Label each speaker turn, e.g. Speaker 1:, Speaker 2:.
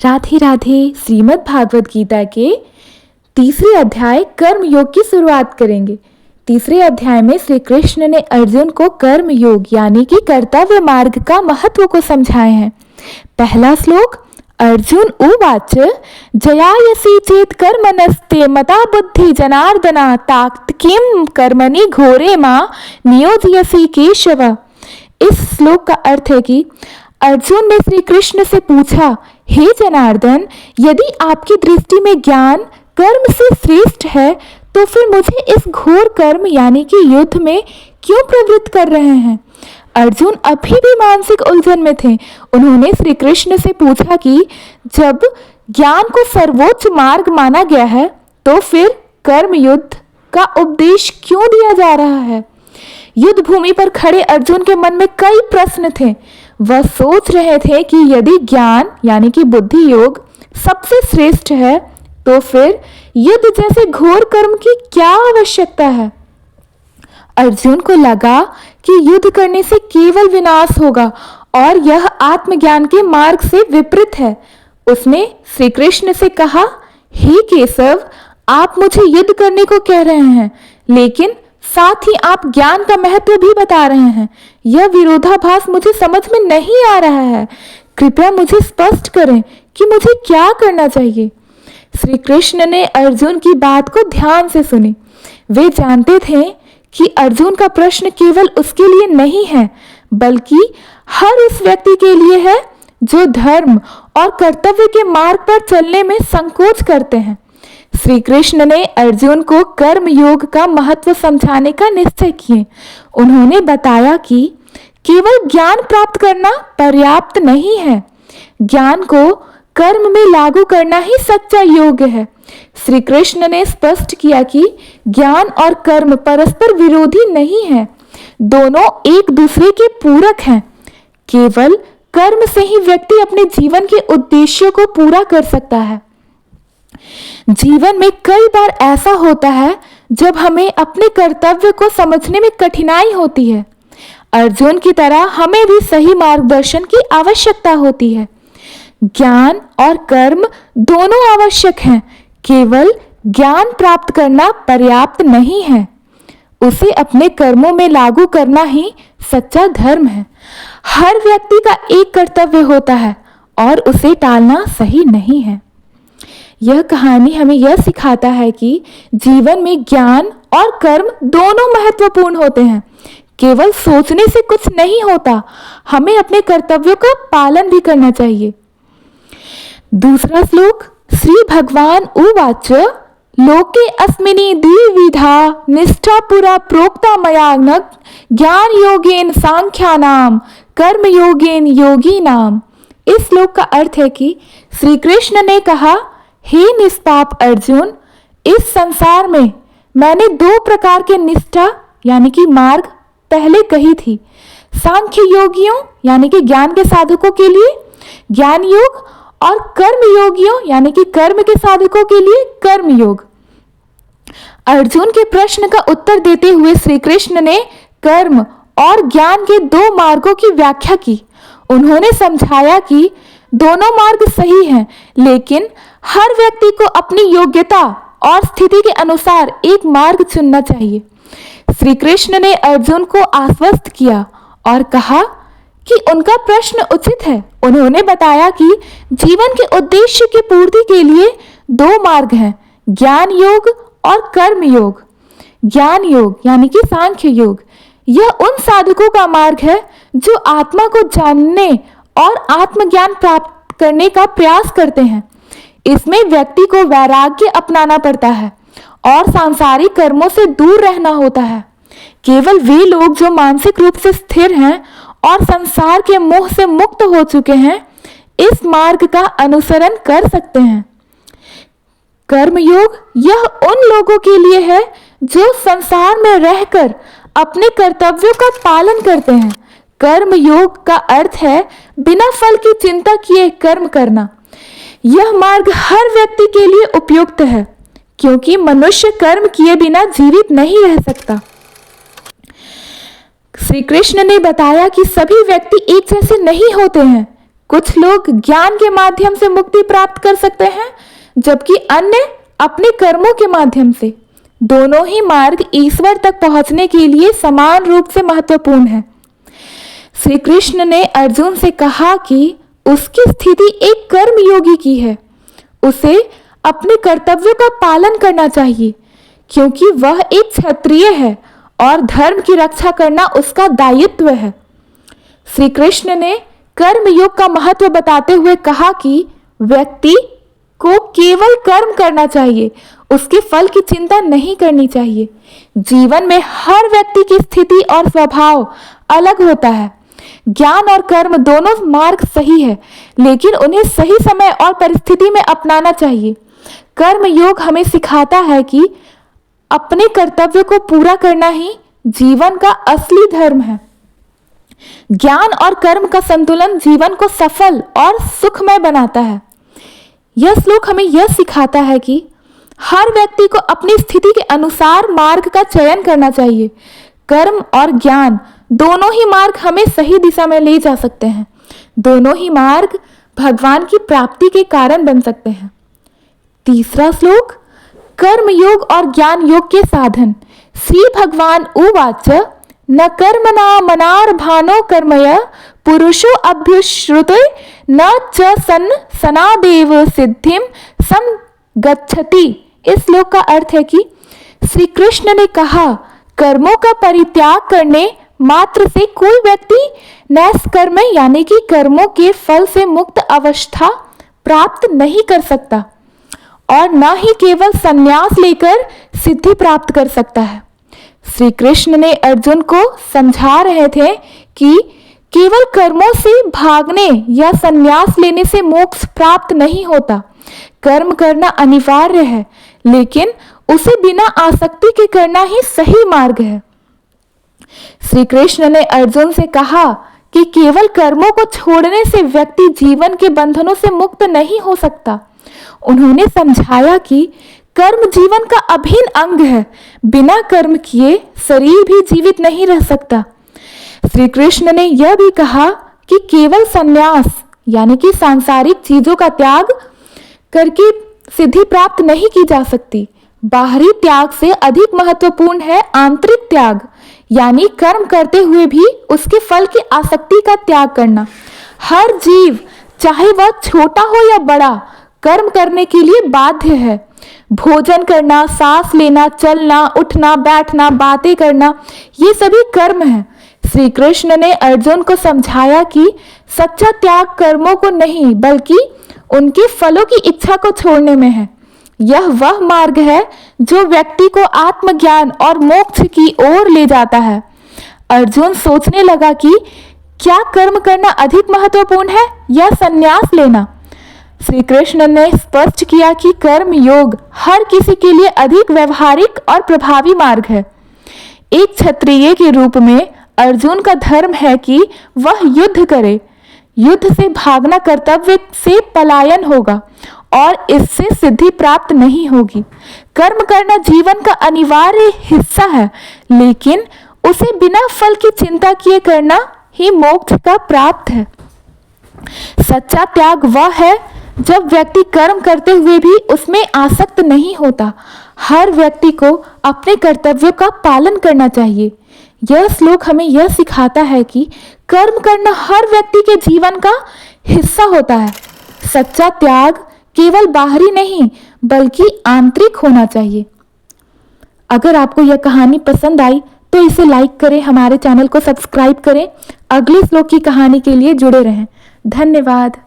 Speaker 1: राधे राधे। श्रीमद् भागवत गीता के तीसरे अध्याय कर्म योग की शुरुआत करेंगे। तीसरे अध्याय में श्री कृष्ण ने अर्जुन को कर्म योग यानी कि कर्तव्य मार्ग का महत्व को समझाए हैं। पहला श्लोक, अर्जुन उवाच जयायसी चेत कर्मणस्ते मता बुद्धि जनार्दना तात किम कर्मणि घोरे मां नियोजयसी केशव। इस श्लोक का अर्थ है कि अर्जुन ने श्री कृष्ण से पूछा, हे जनार्दन, यदि आपकी दृष्टि में ज्ञान कर्म से श्रेष्ठ है तो फिर मुझे इस घोर कर्म यानी कि युद्ध में क्यों प्रवृत्त कर रहे हैं। अर्जुन अभी भी मानसिक उलझन में थे। उन्होंने श्री कृष्ण से पूछा कि जब ज्ञान को सर्वोच्च मार्ग माना गया है तो फिर कर्म युद्ध का उपदेश क्यों दिया जा रहा है। युद्ध भूमि पर खड़े अर्जुन के मन में कई प्रश्न थे। वह सोच रहे थे कि यदि ज्ञान यानी कि बुद्धि योग सबसे श्रेष्ठ है तो फिर युद्ध जैसे घोर कर्म की क्या आवश्यकता है। अर्जुन को लगा कि युद्ध करने से केवल विनाश होगा और यह आत्मज्ञान के मार्ग से विपरीत है। उसने श्री कृष्ण से कहा, हे केशव, आप मुझे युद्ध करने को कह रहे हैं लेकिन साथ ही आप ज्ञान का महत्व भी बता रहे हैं। यह विरोधाभास मुझे समझ में नहीं आ रहा है। कृपया मुझे स्पष्ट करें कि मुझे क्या करना चाहिए। श्री कृष्ण ने अर्जुन की बात को ध्यान से सुनी। वे जानते थे कि अर्जुन का प्रश्न केवल उसके लिए नहीं है बल्कि हर उस व्यक्ति के लिए है जो धर्म और कर्तव्य के मार्ग पर चलने में संकोच करते हैं। श्री कृष्ण ने अर्जुन को कर्म योग का महत्व समझाने का निश्चय किए। उन्होंने बताया कि केवल ज्ञान प्राप्त करना पर्याप्त नहीं है, ज्ञान को कर्म में लागू करना ही सच्चा योग है। श्री कृष्ण ने स्पष्ट किया कि ज्ञान और कर्म परस्पर विरोधी नहीं है, दोनों एक दूसरे के पूरक हैं। केवल कर्म से ही व्यक्ति अपने जीवन के उद्देश्यों को पूरा कर सकता है। जीवन में कई बार ऐसा होता है जब हमें अपने कर्तव्य को समझने में कठिनाई होती है। अर्जुन की तरह हमें भी सही मार्गदर्शन की आवश्यकता होती है। ज्ञान और कर्म दोनों आवश्यक हैं, केवल ज्ञान प्राप्त करना पर्याप्त नहीं है। उसे अपने कर्मों में लागू करना ही सच्चा धर्म है। हर व्यक्ति का एक कर्तव्य होता है और उसे टालना सही नहीं है। यह कहानी हमें यह सिखाता है कि जीवन में ज्ञान और कर्म दोनों महत्वपूर्ण होते हैं। केवल सोचने से कुछ नहीं होता, हमें अपने कर्तव्यों का पालन भी करना चाहिए। दूसरा श्लोक, श्री भगवान उवाच लोके अस्मिनि द्विविधा निष्ठा पुरा प्रोक्ता मया न ज्ञान योगेन सांख्यानाम कर्म योगेन योगीनाम। इस श्लोक का अर्थ है कि श्री कृष्ण ने कहा, हे निष्पाप अर्जुन, इस संसार में मैंने दो प्रकार के निष्ठा यानी कि मार्ग पहले कही थी। सांख्य योगियों यानी कि ज्ञान के साधकों के लिए ज्ञान योग और कर्म योगियों यानी कि कर्म के साधकों के लिए कर्म योग। अर्जुन के प्रश्न का उत्तर देते हुए श्री कृष्ण ने कर्म और ज्ञान के दो मार्गों की व्याख्या की। उन्होंने समझाया कि दोनों मार्ग सही हैं, लेकिन हर व्यक्ति को अपनी योग्यता और स्थिति के अनुसार एक मार्ग चुनना चाहिए। श्री कृष्ण ने अर्जुन को आश्वस्त किया और कहा कि उनका प्रश्न उचित है। उन्होंने बताया कि जीवन के उद्देश्य की पूर्ति के लिए दो मार्ग हैं, ज्ञान योग और कर्म योग। ज्ञान योग यानी कि सांख्य योग, यह उन साधकों का मार्ग है जो आत्मा को जानने और आत्मज्ञान प्राप्त करने का प्रयास करते हैं। इसमें व्यक्ति को वैराग्य अपनाना पड़ता है और सांसारिक कर्मों से दूर रहना होता है। केवल वे लोग जो मानसिक रूप से स्थिर हैं और संसार के मोह से मुक्त हो चुके हैं इस मार्ग का अनुसरण कर सकते हैं। कर्मयोग यह उन लोगों के लिए है जो संसार में रहकर अपने कर्तव्यों का पालन करते हैं। कर्म योग का अर्थ है बिना फल की चिंता किए कर्म करना। यह मार्ग हर व्यक्ति के लिए उपयुक्त है क्योंकि मनुष्य कर्म किए बिना जीवित नहीं रह सकता। श्री कृष्ण ने बताया कि सभी व्यक्ति एक जैसे नहीं होते हैं। कुछ लोग ज्ञान के माध्यम से मुक्ति प्राप्त कर सकते हैं, जबकि अन्य अपने कर्मों के माध्यम से। दोनों ही मार्ग ईश्वर तक पहुंचने के लिए समान रूप से महत्वपूर्ण है। श्री कृष्ण ने अर्जुन से कहा कि उसकी स्थिति एक कर्मयोगी की है। उसे अपने कर्तव्यों का पालन करना चाहिए, क्योंकि वह एक क्षत्रिय है और धर्म की रक्षा करना उसका दायित्व है। श्री कृष्ण ने कर्मयोग का महत्व बताते हुए कहा कि व्यक्ति को केवल कर्म करना चाहिए, उसके फल की चिंता नहीं करनी चाहिए। जीवन में हर व्यक्ति की स्थिति और स्वभाव अलग होता है। ज्ञान और कर्म दोनों मार्ग सही है, लेकिन उन्हें सही समय और परिस्थिति में अपनाना चाहिए। कर्म योग हमें सिखाता है कि अपने कर्तव्य को पूरा करना ही जीवन का असली धर्म है। ज्ञान और कर्म का संतुलन जीवन को सफल और सुखमय बनाता है। यह श्लोक हमें यह सिखाता है कि हर व्यक्ति को अपनी स्थिति के अनुसार मार्ग का चयन करना चाहिए। कर्म और ज्ञान दोनों ही मार्ग हमें सही दिशा में ले जा सकते हैं। दोनों ही मार्ग भगवान की प्राप्ति के कारण बन सकते हैं। तीसरा श्लोक, कर्म योग और ज्ञान योग के साधन। श्री भगवान उवाच न कर्मणा मनार्भानो कर्मय पुरुषो अभ्युश्रुते न च सन् सनादेव सिद्धिम सम गच्छति। इस श्लोक का अर्थ है कि श्री कृष्ण ने कहा, कर्मों का परित्याग करने मात्र से कोई व्यक्ति नैष्कर्म यानी कि कर्मों के फल से मुक्त अवस्था प्राप्त नहीं कर सकता और न ही केवल संन्यास लेकर सिद्धि प्राप्त कर सकता है। श्री कृष्ण ने अर्जुन को समझा रहे थे कि केवल कर्मों से भागने या संन्यास लेने से मोक्ष प्राप्त नहीं होता। कर्म करना अनिवार्य है, लेकिन उसे बिना आसक्ति के करना ही सही मार्ग है। श्री कृष्ण ने अर्जुन से कहा कि केवल कर्मों को छोड़ने से व्यक्ति जीवन के बंधनों से मुक्त नहीं हो सकता। उन्होंने समझाया कि कर्म जीवन का अभिन्न अंग है। बिना कर्म किए शरीर भी जीवित नहीं रह सकता। श्री कृष्ण ने यह भी कहा कि केवल संन्यास यानी कि सांसारिक चीजों का त्याग करके सिद्धि प्राप्त नहीं की जा सकती। बाहरी त्याग से अधिक महत्वपूर्ण है आंतरिक त्याग, यानी कर्म करते हुए भी उसके फल की आसक्ति का त्याग करना। हर जीव, चाहे वह छोटा हो या बड़ा, कर्म करने के लिए बाध्य है। भोजन करना, सांस लेना, चलना, उठना, बैठना, बातें करना, ये सभी कर्म हैं। श्री कृष्ण ने अर्जुन को समझाया कि सच्चा त्याग कर्मों को नहीं बल्कि उनके फलों की इच्छा को छोड़ने में है। यह वह मार्ग है जो व्यक्ति को आत्मज्ञान और मोक्ष की ओर ले जाता है। अर्जुन सोचने लगा कि क्या कर्म करना अधिक महत्वपूर्ण है या संन्यास लेना। श्री कृष्ण ने स्पष्ट किया कि कर्म योग हर किसी के लिए अधिक व्यवहारिक और प्रभावी मार्ग है। एक क्षत्रिय के रूप में अर्जुन का धर्म है कि वह युद्ध करे। युद्ध से भागना कर्तव्य से पलायन होगा और इससे सिद्धि प्राप्त नहीं होगी। कर्म करना जीवन का अनिवार्य हिस्सा है, लेकिन उसे बिना फल की चिंता किए करना ही मोक्ष का प्राप्त है। सच्चा त्याग वह है जब व्यक्ति कर्म करते हुए भी उसमें आसक्त नहीं होता। हर व्यक्ति को अपने कर्तव्यों का पालन करना चाहिए। यह श्लोक हमें यह सिखाता है कि कर्म करना हर व्यक्ति के जीवन का हिस्सा होता है। सच्चा त्याग केवल बाहरी नहीं बल्कि आंतरिक होना चाहिए। अगर आपको यह कहानी पसंद आई तो इसे लाइक करें, हमारे चैनल को सब्सक्राइब करें। अगले श्लोक की कहानी के लिए जुड़े रहें। धन्यवाद।